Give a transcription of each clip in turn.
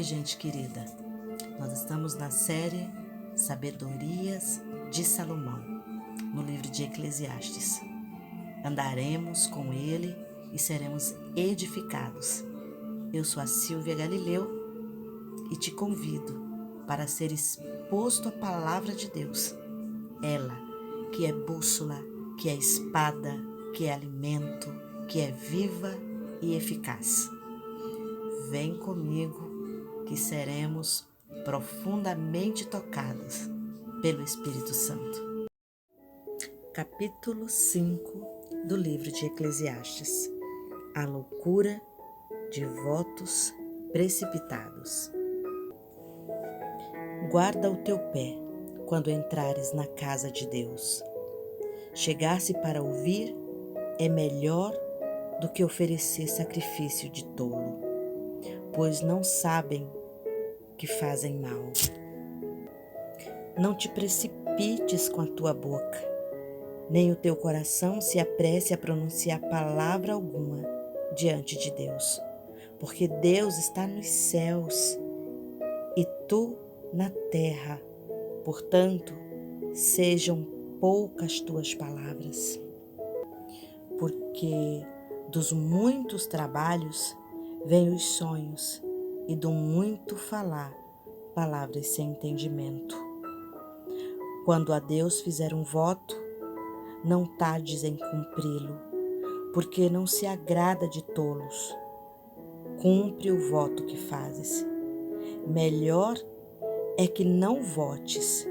Oi, gente querida. Nós estamos na série Sabedorias de Salomão, no livro de Eclesiastes. Andaremos com ele e seremos edificados. Eu sou a Silvia Galileu e te convido para ser exposto à palavra de Deus. Ela, que é bússola, que é espada, que é alimento, que é viva e eficaz. Vem comigo que seremos profundamente tocados pelo Espírito Santo. Capítulo 5 do livro de Eclesiastes. A loucura de votos precipitados. Guarda o teu pé quando entrares na casa de Deus. Chegar-se para ouvir é melhor do que oferecer sacrifício de tolo, pois não sabem que fazem mal. Não te precipites com a tua boca, nem o teu coração se apresse a pronunciar palavra alguma diante de Deus, porque Deus está nos céus e tu na terra. Portanto, sejam poucas tuas palavras, porque dos muitos trabalhos vêm os sonhos, e do muito falar, palavras sem entendimento. Quando a Deus fizer um voto, não tardes em cumpri-lo, porque não se agrada de tolos. Cumpre o voto que fazes. Melhor é que não votes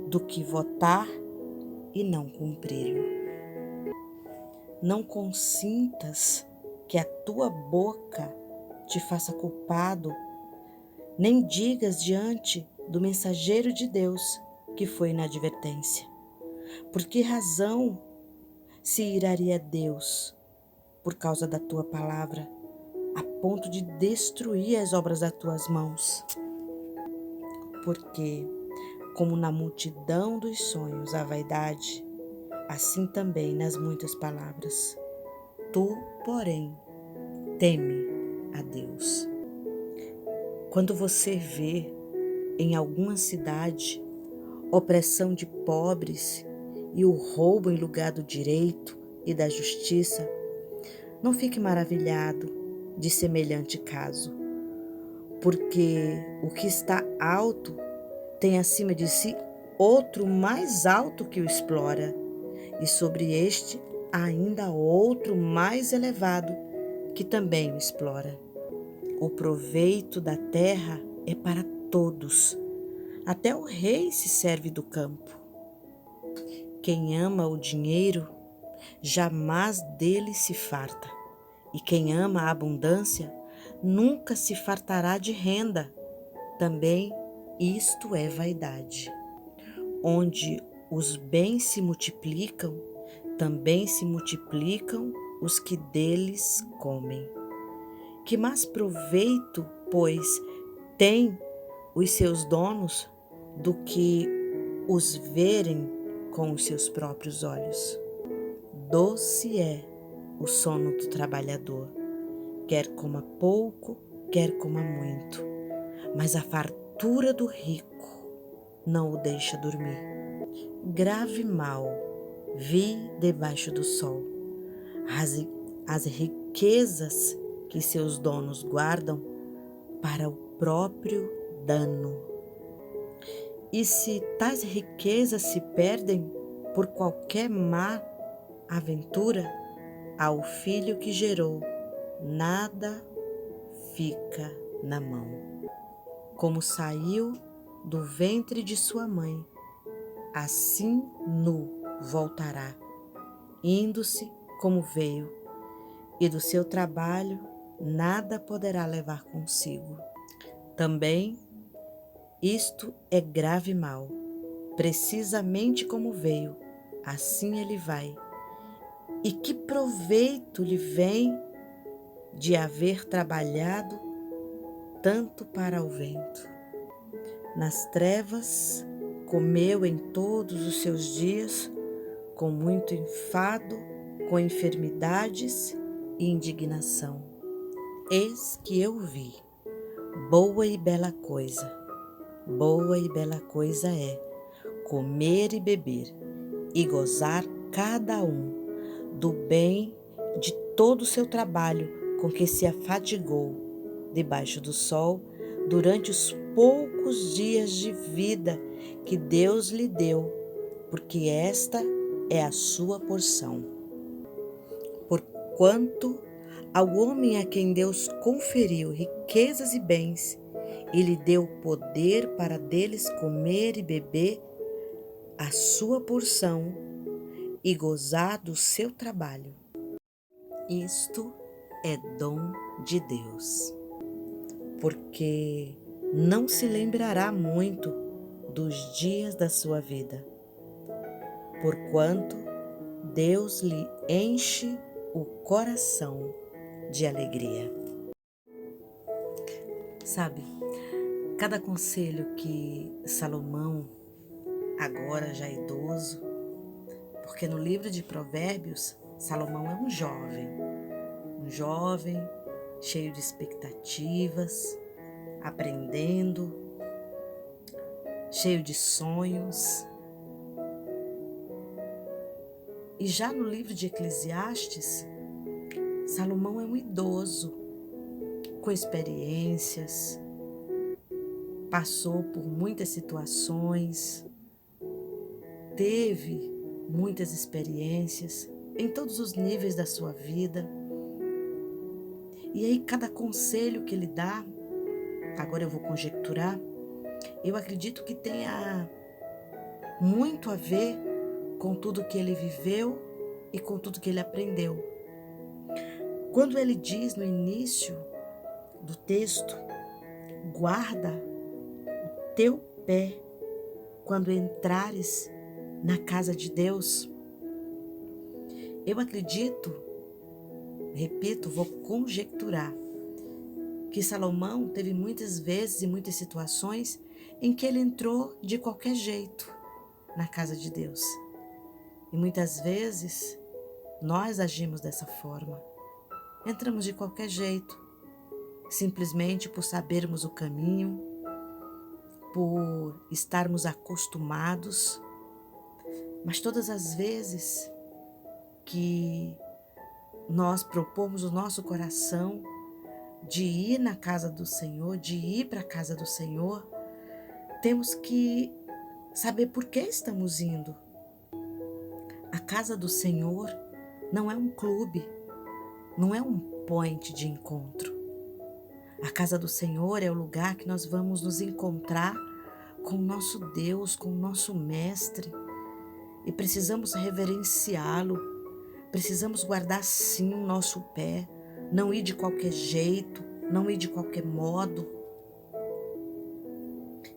do que votar e não cumpri-lo. Não consintas que a tua boca te faça culpado, nem digas diante do mensageiro de Deus que foi na advertência. Por que razão se iraria Deus por causa da tua palavra, a ponto de destruir as obras das tuas mãos? Porque, como na multidão dos sonhos há vaidade, assim também nas muitas palavras. Tu, porém, teme a Deus. Quando você vê em alguma cidade opressão de pobres e o roubo em lugar do direito e da justiça, não fique maravilhado de semelhante caso, porque o que está alto tem acima de si outro mais alto que o explora, e sobre este ainda outro mais elevado que também o explora. O proveito da terra é para todos, até o rei se serve do campo. Quem ama o dinheiro, jamais dele se farta, e quem ama a abundância, nunca se fartará de renda. Também isto é vaidade. Onde os bens se multiplicam, também se multiplicam os que deles comem. Que mais proveito, pois, têm os seus donos do que os verem com os seus próprios olhos? Doce é o sono do trabalhador, quer coma pouco, quer coma muito, mas a fartura do rico não o deixa dormir. Grave mal vi debaixo do sol, as riquezas que seus donos guardam para o próprio dano. E se tais riquezas se perdem por qualquer má aventura, ao filho que gerou, nada fica na mão. Como saiu do ventre de sua mãe, assim nu voltará, indo-se como veio, e do seu trabalho nada poderá levar consigo. Também isto é grave mal, precisamente como veio, assim ele vai. E que proveito lhe vem de haver trabalhado tanto para o vento? Nas trevas comeu em todos os seus dias, com muito enfado, com enfermidades e indignação. Eis que eu vi Boa e bela coisa é comer e beber e gozar cada um do bem de todo o seu trabalho com que se afadigou debaixo do sol durante os poucos dias de vida que Deus lhe deu, porque esta é a sua porção. Porquanto ao homem a quem Deus conferiu riquezas e bens, e lhe deu poder para deles comer e beber a sua porção e gozar do seu trabalho. Isto é dom de Deus, porque não se lembrará muito dos dias da sua vida, porquanto Deus lhe enche o coração de alegria. Sabe, cada conselho que Salomão, agora já idoso, porque no livro de Provérbios, Salomão é um jovem cheio de expectativas, aprendendo, cheio de sonhos. E já no livro de Eclesiastes, Salomão é um idoso, com experiências, passou por muitas situações, teve muitas experiências em todos os níveis da sua vida. E aí cada conselho que ele dá, agora eu vou conjecturar, eu acredito que tenha muito a ver com tudo que ele viveu e com tudo que ele aprendeu. Quando ele diz no início do texto, guarda o teu pé quando entrares na casa de Deus, eu acredito, repito, vou conjecturar, que Salomão teve muitas vezes e muitas situações em que ele entrou de qualquer jeito na casa de Deus. E muitas vezes nós agimos dessa forma. Entramos de qualquer jeito, simplesmente por sabermos o caminho, por estarmos acostumados. Mas todas as vezes que nós propomos o nosso coração de ir na casa do Senhor, de ir para a casa do Senhor, temos que saber por que estamos indo. A casa do Senhor não é um clube, não é um point de encontro. A casa do Senhor é o lugar que nós vamos nos encontrar com o nosso Deus, com o nosso Mestre, e precisamos reverenciá-lo, precisamos guardar sim o nosso pé, não ir de qualquer jeito, não ir de qualquer modo.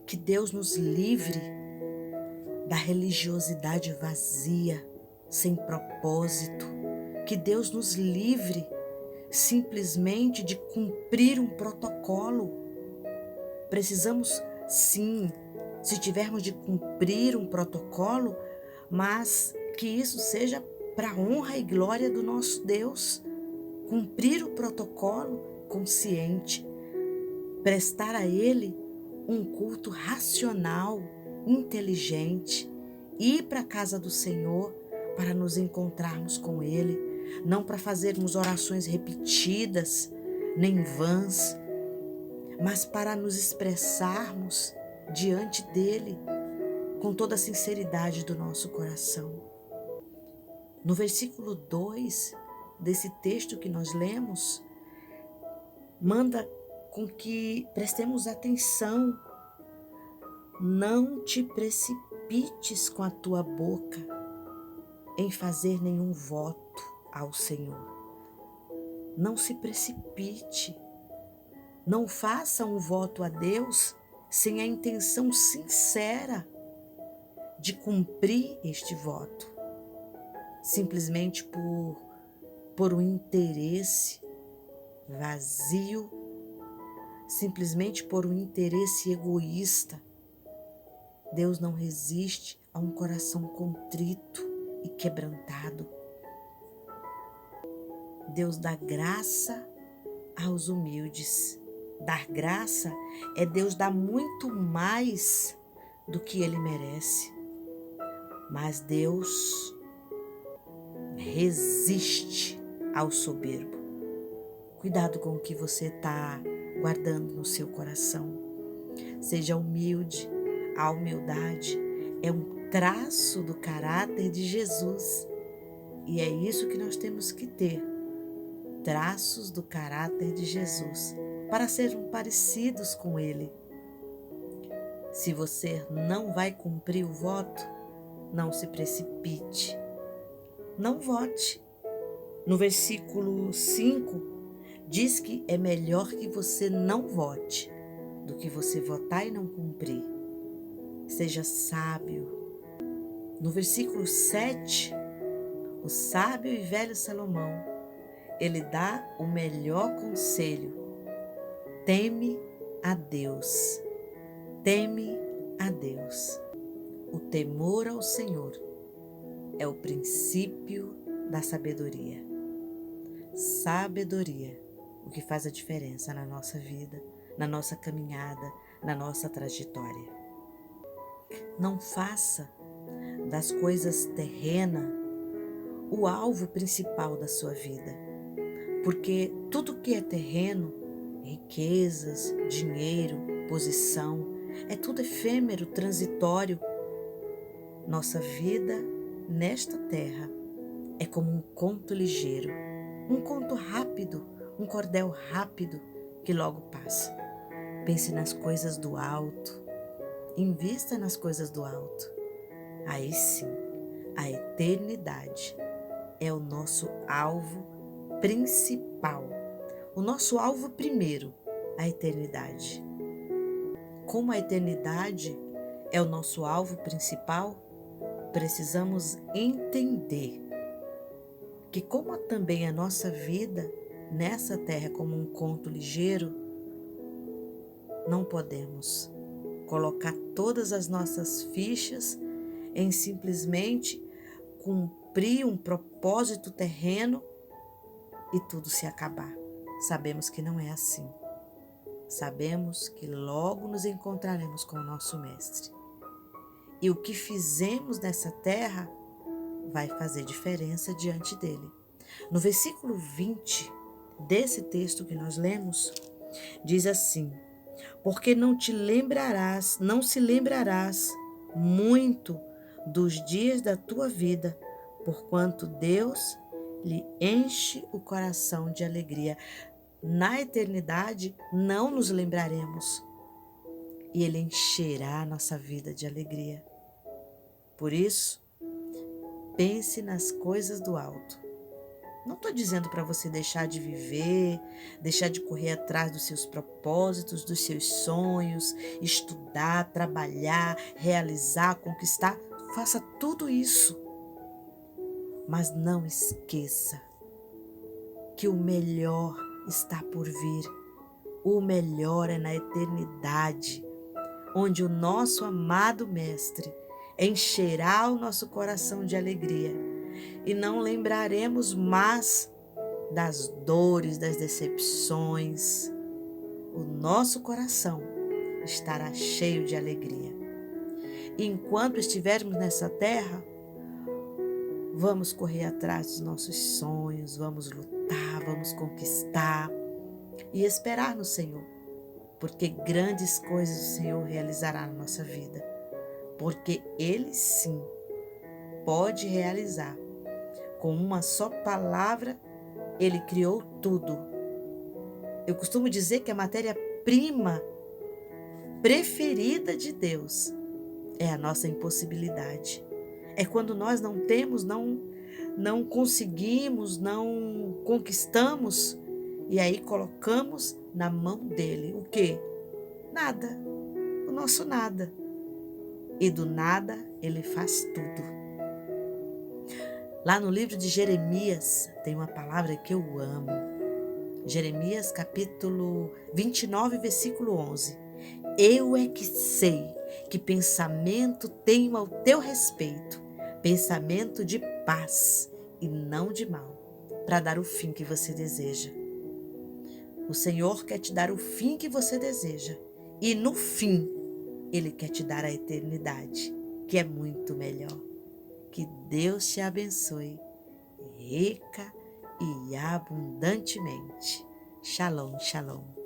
Que Deus nos livre da religiosidade vazia, sem propósito. Que Deus nos livre simplesmente de cumprir um protocolo. Precisamos sim, se tivermos de cumprir um protocolo, mas que isso seja para a honra e glória do nosso Deus. Cumprir o protocolo consciente, prestar a Ele um culto racional, inteligente, ir para a casa do Senhor para nos encontrarmos com Ele, não para fazermos orações repetidas, nem vãs, mas para nos expressarmos diante dEle com toda a sinceridade do nosso coração. No versículo 2 desse texto que nós lemos, manda com que prestemos atenção. Não te precipites com a tua boca em fazer nenhum voto ao Senhor. Não se precipite. Não faça um voto a Deus sem a intenção sincera de cumprir este voto. Simplesmente por um interesse vazio, simplesmente por um interesse egoísta. Deus não resiste a um coração contrito e quebrantado. Deus dá graça aos humildes Dar graça é Deus dar muito mais do que ele merece. Mas Deus resiste ao soberbo. Cuidado com o que você está guardando no seu coração. Seja humilde. A humildade é um traço do caráter de Jesus. E é isso que nós temos que ter. Traços do caráter de Jesus, para sermos parecidos com Ele. Se você não vai cumprir o voto, não se precipite. Não vote. No versículo 5, diz que é melhor que você não vote do que você votar e não cumprir. Seja sábio. No versículo 7, o sábio e velho Salomão, ele dá o melhor conselho. Teme a Deus. Teme a Deus. O temor ao Senhor é o princípio da sabedoria. Sabedoria, o que faz a diferença na nossa vida, na nossa caminhada, na nossa trajetória. Não faça das coisas terrenas o alvo principal da sua vida, porque tudo que é terreno, riquezas, dinheiro, posição, é tudo efêmero, transitório. Nossa vida nesta terra é como um conto ligeiro, um conto rápido, um cordel rápido que logo passa. Pense nas coisas do alto, invista nas coisas do alto. Aí sim, a eternidade é o nosso alvo principal. O nosso alvo primeiro, a eternidade. Como a eternidade é o nosso alvo principal, precisamos entender que como também a nossa vida nessa terra é como um conto ligeiro, não podemos colocar todas as nossas fichas em simplesmente cumprir um propósito terreno e tudo se acabar. Sabemos que não é assim. Sabemos que logo nos encontraremos com o nosso Mestre. E o que fizemos nessa terra vai fazer diferença diante dele. No versículo 20 desse texto que nós lemos, diz assim: porque não se lembrarás muito dos dias da tua vida, porquanto Deus lhe enche o coração de alegria. Na eternidade não nos lembraremos e Ele encherá a nossa vida de alegria. Por isso, pense nas coisas do alto. Não estou dizendo para você deixar de viver, deixar de correr atrás dos seus propósitos, dos seus sonhos, estudar, trabalhar, realizar, conquistar. Faça tudo isso. Mas não esqueça que o melhor está por vir. O melhor é na eternidade, onde o nosso amado Mestre encherá o nosso coração de alegria e não lembraremos mais das dores, das decepções. O nosso coração estará cheio de alegria. E enquanto estivermos nessa terra, vamos correr atrás dos nossos sonhos, vamos lutar, vamos conquistar e esperar no Senhor, porque grandes coisas o Senhor realizará na nossa vida, porque Ele sim pode realizar. Com uma só palavra, Ele criou tudo. Eu costumo dizer que a matéria-prima preferida de Deus é a nossa impossibilidade. É quando nós não temos, não conseguimos, não conquistamos, e aí colocamos na mão dele o quê? Nada, o nosso nada. E do nada ele faz tudo. Lá no livro de Jeremias tem uma palavra que eu amo. Jeremias capítulo 29, versículo 11. Eu é que sei que pensamento tenho ao teu respeito, pensamento de paz e não de mal, para dar o fim que você deseja. O Senhor quer te dar o fim que você deseja. E no fim, Ele quer te dar a eternidade, que é muito melhor. Que Deus te abençoe rica e abundantemente. Shalom, shalom.